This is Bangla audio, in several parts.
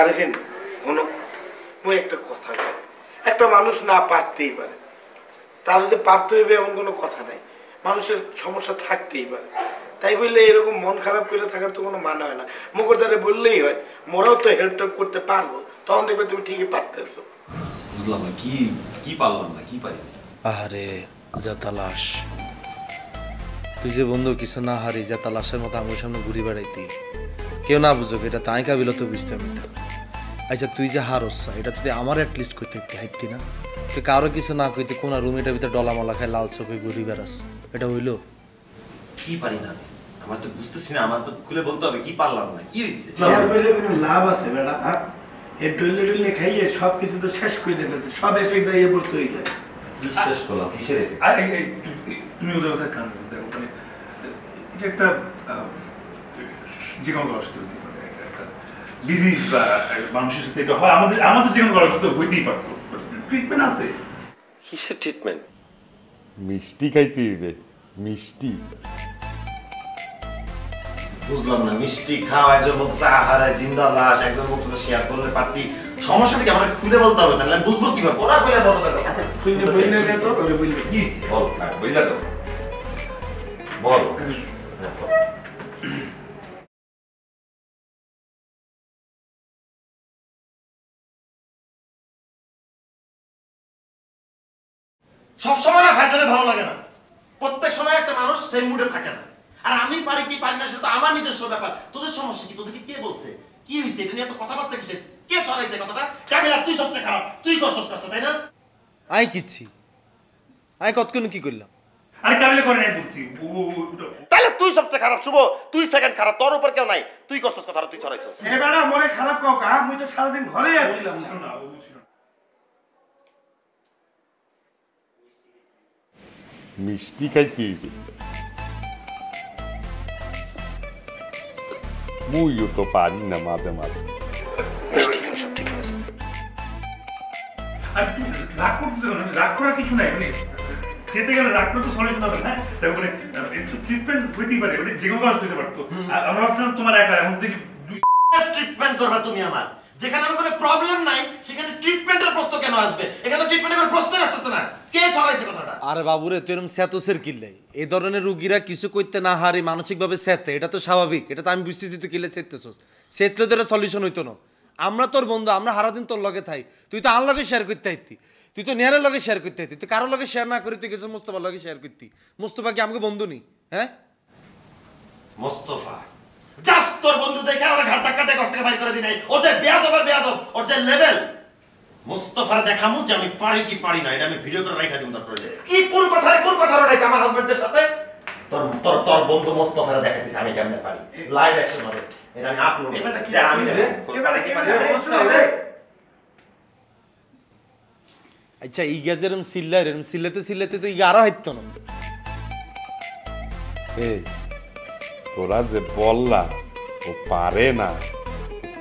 আরেফিন শোনো, মুই একটা কথা কই, একটা মানুষ না পারতেই পারে, তার যে পারতে হইবে এমন কোনো কথা নাই। মানুষের সমস্যা থাকতেই পারে, তাই বললে এরকম মন খারাপ করে থাকার তো কোনো মানে হয় না। মুখরদারে বললেই হয় মোরাও তো হেল্প টেল্প করতে পারবো, তখন দেখবে তুমি ঠিকই পারতেছো। বুঝলাম না কি কি পারলাম না, কি পারি। আরে যা তালাশ, তুই যে বন্ধু কিছু না হারি যা তালাশের মতো আমার সামনে ঘুরি বেড়াইতি, কেউ না বুঝুক এটা তাই কাবিল তো বুঝতাম এটা। আচ্ছা তুই যে হারসা এটা তুই আমার অ্যাটলিস্ট করতে হাইতি না, তুই কারো কিছু না কইতে কোন রুম এটার ভিতরে ডলামলা খায় লাল চোখে ঘুরি বেড়াস, এটা হইলো? কি পারি না আমার তো বুঝতেছি না, আমার তো খুলে বলতে হবে কি পারলাম না, কি হয়েছে। কোনো লাভ আছে বেড়া? এই ডলে ডলে খাইয়ে সব কিছু তো শেষ করে ফেলেছে, সব এফেক্ট যাইয়ে পড়ছে ওই গেছে। শেষ করলাম কিসের এফেক্ট? তুমি ওদের কথা কান দেখো, মানে এটা একটা যে কোনো অসুস্থ হইতে পারে, একটা ডিজিজ বা মানুষের সাথে এটা হয়, আমাদের আমাদের যে কোনো অসুস্থ হইতেই পারতো, ট্রিটমেন্ট আছে। কিসের ট্রিটমেন্ট? মিষ্টি খাইতে হইবে, মিষ্টি। বুঝলাম না, মিষ্টি খাও, একজন বলতেছে আহারে জিন্দা লাশ, একজন বলতেছে শেয়ার করলে পারতি। সমস্যাটা কি আমার খুলে বলতে হবে, তাহলে বুঝবো কিভাবে? ওরা কইলে বলতে হবে। আচ্ছা কইলে বইলে গেছো, ওরে বইলে কি হইছে বল, না বইলা দাও বল। সব সময় না ফাইজলামে ভালো লাগে না, প্রত্যেক সময় একটা মানুষ সেম মুডে থাকে না। আর আমি পারি কি পারি না সেটা তো আমার নিজস্ব ব্যাপার। তোদের সমস্যা কি? তোদেরকে কে বলছে? কি হয়েছে? এটা নিয়ে এত কথাবার্তা কিসে? কে ছড়াইছে কথাটা? কাবিলা তুই সবচেয়ে খারাপ, তুই করছস কাজটা, তাই না? আই কিচ্ছি, আই কতক্ষণ কি করলাম? আরে কাবিলা করে নাই বলছি, তাহলে তুই সবচেয়ে খারাপ শুভ, তুই সেকেন্ড খারাপ, তোর উপর কেউ নাই। তুই করছস কথাটা, তুই ছড়াইছস। এ বেড়া মনে খারাপ কাও কা, মুই তো সারাদিন ঘরেই আছিলাম না। মিষ্টি খাইতে হইবে, মুইও তো পারি না মাঝে মাঝে। আর তুই রাগ করতেছ না, রাগ করার কিছু নাই, মানে যেতে গেলে রাগ করে তো সলিউশন হবে না। দেখো মানে ট্রিটমেন্ট হইতেই পারে, মানে যে কোনো কাজ হইতে পারতো। আমরা ভাবছিলাম তোমার একা, এখন দেখি ট্রিটমেন্ট করবা তুমি আমার, যেখানে আমার কোনো প্রবলেম নাই সেখানে ট্রিটমেন্টের প্রশ্ন কেন আসবে? এখানে তো ট্রিটমেন্টের কোনো প্রশ্ন আসতেছে না। কে ছড়াইছে কথাটা? আরে বাবুরে তুই এরকম স্যাতোসের কিল্লাই, এই ধরনের রুগীরা কিছু করতে না হারি মানসিকভাবে স্যাতে, এটা তো স্বাভাবিক। এটা তো আমি বুঝতেছি তুই কিলে চেতেছস, সেতলে তোর সলিউশন হইতো না। আমরা তোর বন্ধু, আমরা সারাদিন তোর লগে থাই, তুই তো আর লগে শেয়ার করতে আইতি, তুই তো নেহারের লগে শেয়ার করতে আইতি, তুই কারোর লগে শেয়ার না করি তুই কিছু মোস্তফার লগে শেয়ার করতি। মোস্তফা কি আমাকে বন্ধু নি? হ্যাঁ মোস্তফা জাস্ট তোর বন্ধু দেখে ওরা ঘাট ধাক্কা দিয়ে ঘর থেকে বাইর করে দি নাই। ও যে বেয়াদব আর বেয়াদব, ওর যে লেভেল, মোস্তফারে দেখামু যে আমি পারি কি পারি না, এটা আমি ভিডিও করে রাখা দিমু। তারপরে কি কোন কথা রটাইছে আমার হাজবেন্ডের সাথে? তোর তোর তোর বন্ধু মোস্তফারে দেখাইতেছে আমি কেমনে পারি, লাইভ অ্যাকশন হবে, এটা আমি আপলোড করব। এবারে কি আমি এবারে কি পারি? আচ্ছা ই গ্যাস এরম সিল্লাই এরম সিল্লাতে সিল্লাতে তো ই আরো হাইতো না। এই তোরা যে বললা ও পারে না,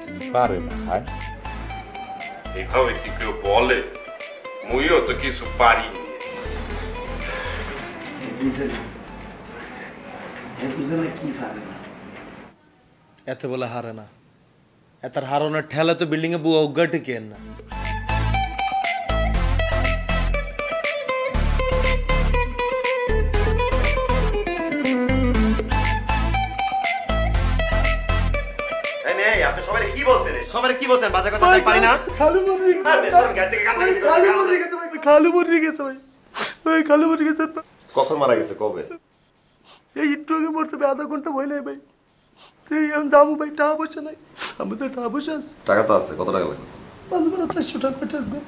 কি পারে না? হায় এভাবে কি কেউ বলে? মুইও তো কিছু পারিনি। কি পারে না? এত বলে হারে না, এতার হারানোর ঠেলা তো বিল্ডিং এ বুয়া উজ্ঞা টিকে না। আপনি সবাই কি বলছেন? সবাই কি বলছেন? বাজে কথা তাই পারি না। খালু মরে গেছে ভাই, খালু মরে গেছে ভাই, ওই খালু মরে গেছে। কখন মারা গেছে? কবে? এই একটু আগে মরছে ভাই, আধা ঘন্টা ভয় নাই ভাই। তুই আমি দামু ভাই, টাকা পয়সা নাই, আমি তো টাকা পয়সা আছে। টাকা তো আছে, কত টাকা লাগবে? 400 টাকা পয়সা আছে।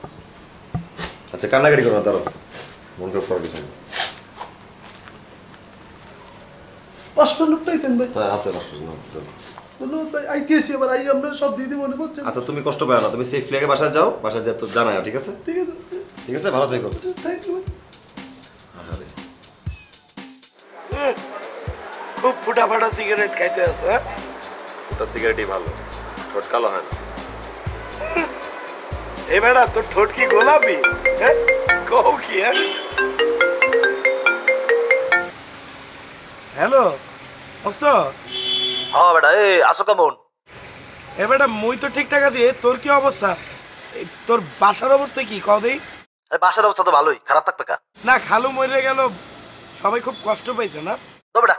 আচ্ছা কান্নাকাটি করো না, দাঁড়ো, মন খারাপ করার কিছু নেই। 500 নোট নাই দেন ভাই। আছে 500 নোট। ধন্যবাদ ভাই, আইতেছি আবার, আই আমরা সব দিয়ে দিব মনে করছেন। আচ্ছা তুমি কষ্ট পাও না, তুমি সেফলি আগে বাসায় যাও, বাসায় যা তো জানাও, ঠিক আছে? ঠিক আছে, ঠিক আছে, ভালো থেকো। থ্যাংক ইউ ভাই। আরে খুব ফুটা ফাটা সিগারেট খাইতে আছে। হ্যাঁ ওটা সিগারেটই ভালো, ঠোঁট কালো হয় না। এ বেটা তোর ঠোঁট কি গোলাপি? হ্যাঁ কও কি? হ্যালো মস্ত, হ্যাঁ বেটা, এই আসো কেমন? এবারে মুই তো ঠিকঠাক আছি, তোর কি অবস্থা? তোর বাসার অবস্থা কি কদেই? আরে বাসার অবস্থা তো ভালোই, খারাপ থাকবে কা? না খালু মরে গেল, সবাই খুব কষ্ট পাইছে না? তো বেটা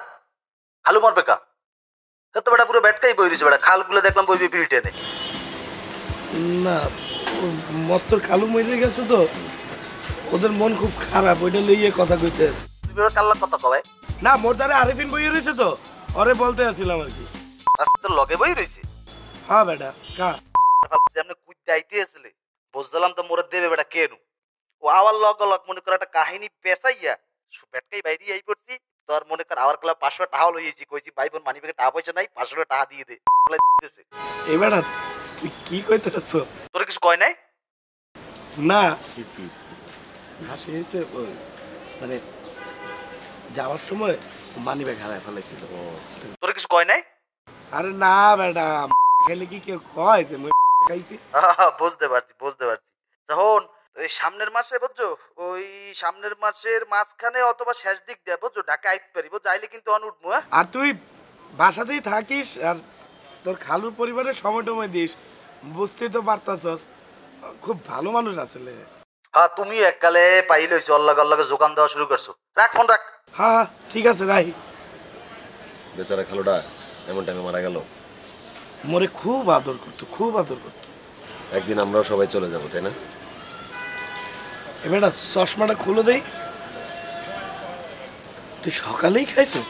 খালু মরবে কা? তো বেটা পুরো ব্যাটকাই বই রয়েছে বেটা, খালগুলো দেখলাম বই পিড়ি টেনে। না মস্তর খালু মরে গেছে তো, ওদের মন খুব খারাপ, ওইটা লইয়ে কথা কইতে আছে। তুই বেটা কাল্লা কথা কবাই? না মোর দ্বারা আরিফিন বইয়ে রয়েছে তো, ওরে বলতে আসছিলাম আর কি। আর তোর লগে বই রয়েছে? হ্যাঁ বেটা কা যেমন কুইতে আইতে আসলে বুঝলাম তো মোরে দেবে বেটা কেন ও আবার লগ মনে করে একটা কাহিনী পেশাইয়া ব্যাটকাই বাইরে আই করছি। তোর মনে কর আবার ক্লাব 500 টাকা লইয়েছি, কইছি ভাই বোন মানি ব্যাগে টাকা পয়সা নাই, 500 টাকা দিয়ে দে। এই বেটা তুই কি কইতে আসছো? তোর কিছু কয় নাই? না হাসি হয়েছে, মানে যাওয়ার সময় মানি ব্যাগ হারায় ফেলাইছিল। তোর কিছু কয় নাই? আরে না বেটা, খেলে কি কেউ কয় যে মুই খাইছি? বুঝতে পারছি তখন ওই সামনের মাসে বুঝছো, ওই সামনের মাসের মাঝখানে অথবা শেষ দিক দিয়ে বুঝছো ঢাকা আইতে পারি, বুঝছো আইলে কিন্তু অন উঠবো। হ্যাঁ আর তুই বাসাতেই থাকিস আর তোর খালুর পরিবারের সময় টময় দিস, বুঝতেই তো পারতাছস, খুব ভালো মানুষ আসলে। হ্যাঁ তুমি এককালে পাইলে হয়েছো, অল্লাগে যোগান দেওয়া শুরু করছো। রাখ ফোন রাখ। হ্যাঁ হ্যাঁ ঠিক আছে রাই। বেচারা খালুটা এমন টাইমে মারা গেল। মোরে খুব আদর করতো, খুব আদর করতো। একদিন আমরাও সবাই চলে যাবো, তাই না? এবার চশমাটা খুলে দেই। তুই সকালেই খাইছো?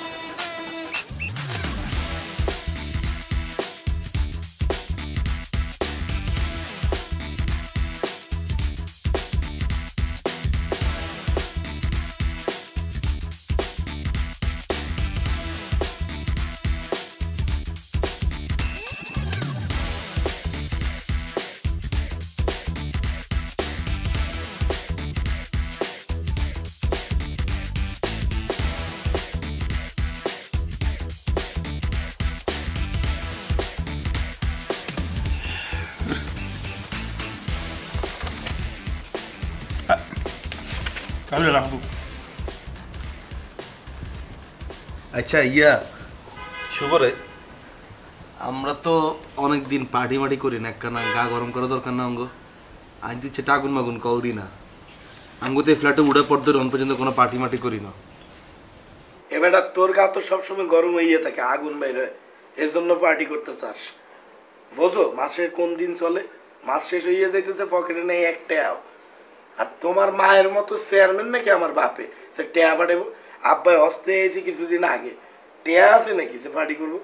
কাবিলা রাখবো। আচ্ছা ইয়া শুভরে, আমরা তো অনেক দিন পার্টি মাটি করি না, একখানা গা গরম করা দরকার না অঙ্গ? আজ দিচ্ছে টাগুন মাগুন কল দি না আঙ্গুতে ফ্ল্যাটে উড়ে পর ধরে অন পর্যন্ত কোনো পার্টি মাটি করি না। এবারটা তোর গা তো সবসময় গরম হইয়া থাকে, আগুন বাইরে, এর জন্য পার্টি করতে চাস। বোঝো মাসের কোন দিন চলে, মাস শেষ হইয়া যাইতেছে, পকেটে নেই এক টাকাও। আর তোমার মায়ের মতো চেয়ারম্যান নাকি আমার বাপে সে টেয়া পাঠাবো? আব্বাই হস্তে এসেছি কিছুদিন আগে, টেয়া আছে নাকি যে পার্টি করবো?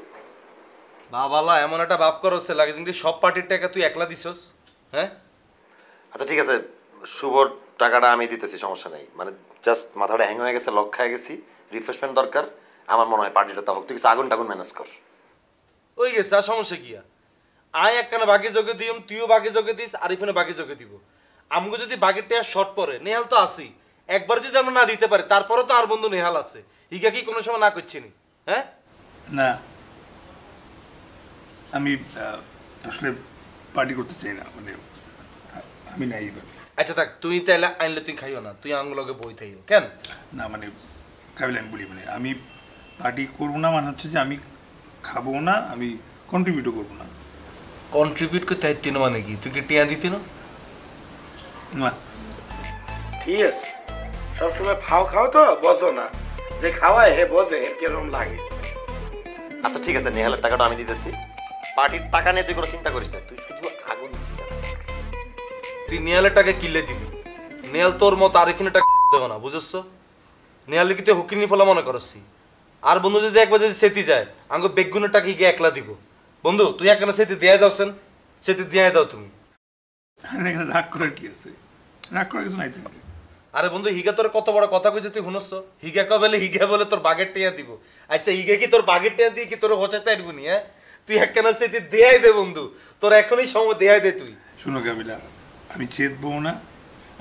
বাবালা এমন একটা বাপ করছে লাগে কিন্তু সব পার্টির টাকা তুই একলা দিছস। হ্যাঁ আচ্ছা ঠিক আছে, শুভর টাকাটা আমি দিতেছি, সমস্যা নেই। মানে জাস্ট মাথাটা হ্যাং হয়ে গেছে, লক খাই গেছি, রিফ্রেশমেন্ট দরকার। আমার মনে হয় পার্টিটা তা হোক, তুই কিছু আগুন টাগুন ম্যানেজ কর। ওই গেছে, আর সমস্যা কি? আয় একখানা বাকি যোগে দিম, তুইও বাকি যোগে দিস, আর এখানে বাকি যোগে দিব। আমাকে যদি বাকির টাকা শর্ট পড়ে, নেহাল তো আসি, একবার যদি আমরা না দিতে পারি তারপরে তো আর বন্ধু নেহাল আছে, ইগা কি কোনো সময় না করছি নি? হ্যাঁ না আমি আসলে পার্টি করতে চাই না, মানে আমি নাই এবার। আচ্ছা থাক, তুই তাইলে আনলে তুই খাইও না, তুই আঙুলকে বই থাইও কেন? না মানে কাবিলা আমি বলি, মানে আমি পার্টি করবো না মানে হচ্ছে যে আমি খাবো না, আমি কন্ট্রিবিউটও করবো না। কন্ট্রিবিউট করতে চাইতি না মানে কি? তুই কি টিয়া দিতি না? না ঠিক আছে, সবসময় ফাও খাও তো বোঝো না, যে খাওয়ায় হে বোঝে কিরকম লাগে। আচ্ছা ঠিক আছে, নেহালের টাকাটা আমি দিতেছি। পার্টির টাকা নিয়ে তুই কোনো চিন্তা করিস না, তুই শুধু আগুন চিন্তা কর। তুই নেহালের টাকা কিনলে দিবি, নেহাল তোর মতো আরিফিনের টাকা দেবো না, বুঝেছ? নেহালের কি তুই হুকিনি ফলা মনে করছি? আর বন্ধু যদি একবার যদি সেতি যায় আমাকে বেগুনের টাকা গিয়ে একলা দিব। বন্ধু তুই একখানা সেতি দিয়ে দাওছেন, সেতি দিয়ে দাও তুমি। এখানে রাগ করার কি আছে? রাগ করার কিছু নাই। তুমি আরে বন্ধু হিগা তোর কত বড় কথা কইছে তুই শুনছ? হিগা কবেলে হিগা বলে তোর বাগের টিয়া দিব। আচ্ছা হিগা কি তোর বাগের টিয়া দিয়ে কি তোর হোচাতে আইবনি? হ্যাঁ তুই একখানা সেতি দেয়াই দে বন্ধু, তোর এখনই সময় দেয়াই দে তুই। শুনো কাবিলা, আমি চেতবো না,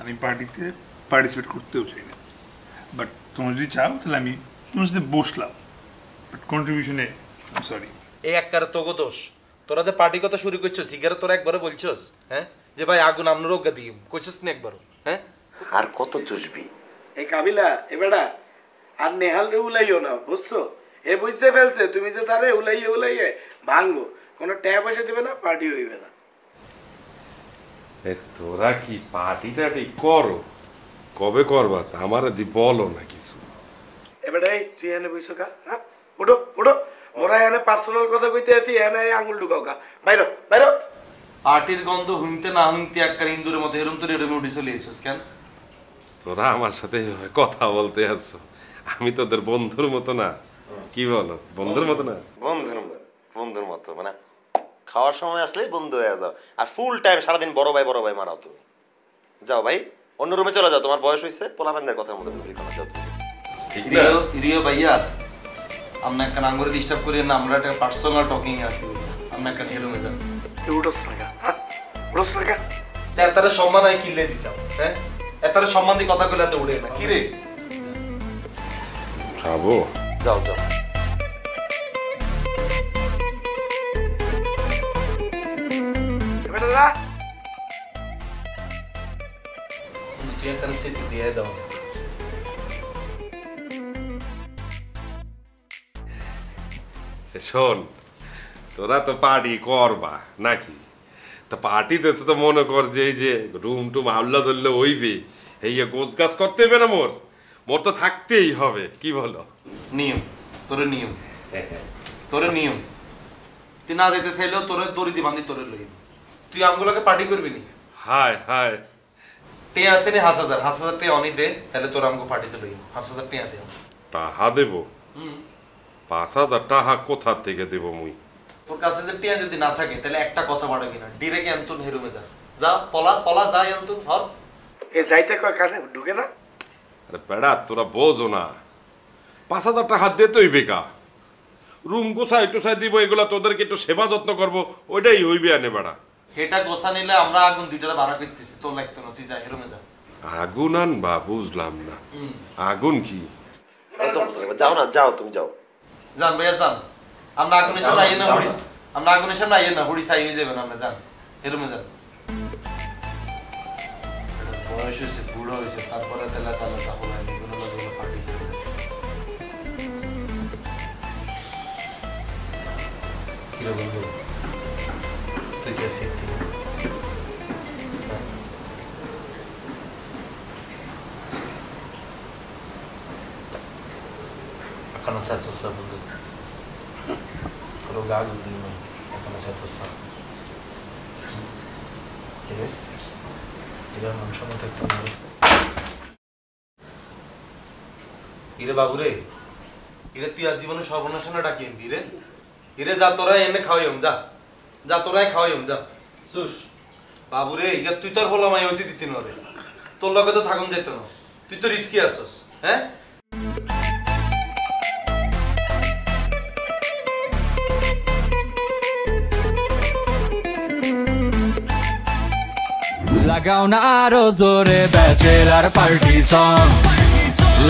আমি পার্টিতে পার্টিসিপেট করতেও চাই না, বাট তোমরা যদি চাও তাহলে আমি তোমার সাথে বসলাম, বাট কন্ট্রিবিউশনে সরি। এই একবারে তোগো দোষ, তোরা যে পার্টি কথা শুরু করছো সিগারে তোরা একবারে বলছস হ্যাঁ যে ভাই আগুন আমনের রোগা দিই কইছস না একবারও? হ্যাঁ আর কত চুষবি? এই কাবিলা এবারা আর নেহাল রে উলাইও না, বুঝছো? এ বুঝতে ফেলছে তুমি যে তারে উলাইয়ে উলাইয়ে ভাঙবো, কোনো টাকা পয়সা দেবে না, পার্টি হইবে না। তোরা কি পার্টি টাটি করো, কবে করবা তা আমারে বলো না কিছু। এবারে তুই এনে বইছো কা? হ্যাঁ, ওঠো ওঠো, মোরা এনে পার্সোনাল কথা কইতে আসি, এনে আঙুল ঢুকাও কা। বাইরো বাইরো। পার্টির গন্ধ হুইতে না হুইতে একবার ইন্দুরের মতো এরম তোর এরম উঠে চলে এসেছিস কেন? তোরা আমার সাথে এভাবে কথা বলতে আসছো, আমি তোদের বন্ধুর মতো না, কি বলো? বন্ধুর মতো না? বন্ধুর মতো মানে খাওয়ার সময় আসলেই বন্ধু হয়ে যাও, আর ফুল টাইম সারাদিন বড় ভাই মারাও তুমি। যাও ভাই, অন্য রুমে চলে যাও, তোমার বয়স হয়েছে পোলাপানদের কথার মতো তুমি যাও তুমি। ইরিও ভাইয়া, আমরা একটা নাঙ্গরে ডিস্টার্ব করি না, আমরা একটা পার্সোনাল টকিং আছি, আমরা একটা রুমে যান। উঠোস না কা? হ্যাঁ, উঠোস না কা? এতারে সম্মান হয় কিনলে দিতাম, হ্যাঁ? এতারে সম্মান দিয়ে কথা কইলে তো উড়ে না, কি রে? খাবো? যাও যাও। এবারে না তুই একটা সিটি দিয়ে দাও। শোন, তোরা তো পার্টি করবা নাকি? তা পার্টিতে তো মনে কর যে এই যে রুম টুম আল্লাহ ধরলে হইবে, এই গোছ গাছ করতে হবে না, মোর তো থাকতেই হবে, কি বলো? নিয়ম, তোরে নিয়ম, তোরে নিয়ম। তুই না যেতে চাইলেও তোরে দড়ি দি বান্ধি তোরে লইব। তুই আমগুলোকে পার্টি করবি নি? হায় হায়, তে আছে নি 5,000 টাকা অনি দে, তাহলে তোর আমগো পার্টিতে লইব। 5,000 টাকা দে। টাহা দেব? 5,000 টাকা কোথা থেকে দেব মুই? তোর কাছে যে টিয়া যদি না থাকে তাহলে একটা কথা বাড়াবি না, ডিরেক্ট এন্তন হেরুমে যা। যা পলা পলা যা এন্তন হর। এ যাইতে কয় কানে ঢুকে না? আরে বেড়া, তোরা বোঝো না, 5,000 টাকা দে তোই বেকা। রুম গোছাই টোছাই দিব, এগুলা তোদেরকে একটু সেবা যত্ন করবো, ওইটাই হইবে আনে বেড়া। হেটা গোছা নিলে আমরা আগুন দুইটা ভাড়া করতেছি, তোর লাগতো না, তুই যা হেরুমে যা। আগুন আনবা? বুঝলাম না, আগুন কি? যাও না, যাও তুমি যাও। যান ভাইয়া যান, আমরা আগুনের সামনে আইয়ে না হুড়ি, আমরা আগুনের সামনে আইয়ে না হুড়ি ছাই হয়ে যাবেন, আমরা যান হেরুমে যান। বয়স হয়েছে, বুড়ো হয়েছে, তারপরে তেলা তালা তাহলে আমি এগুলো লোকগুলো পার্টি করবো। কিরে বন্ধু, তুই কে শিখতি? Akan saya susah benda. Kalau gagal dulu, akan saya susah. Ini, tidak manusia mati tanah. Ire babu re, ire tu azi banu সর্বনাশ না ডাকি এমবি রে। ire যা তোরা এনে খাওয়াইম যা, যা তোরাই খাওয়াইম যা। সুস, বাবু রে, ইগা তুই তোর হলো মাই হইতে দিতি না রে। তোর লগে তো থাকুন যেত না, তুই তো রিস্কি আসস, হ্যাঁ? লাগাও না আরো জোরে ব্যাচেলার পার্টি সং,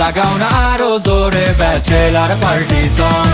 লাগাও না আরো জোরে ব্যাচেলার পার্টি সং।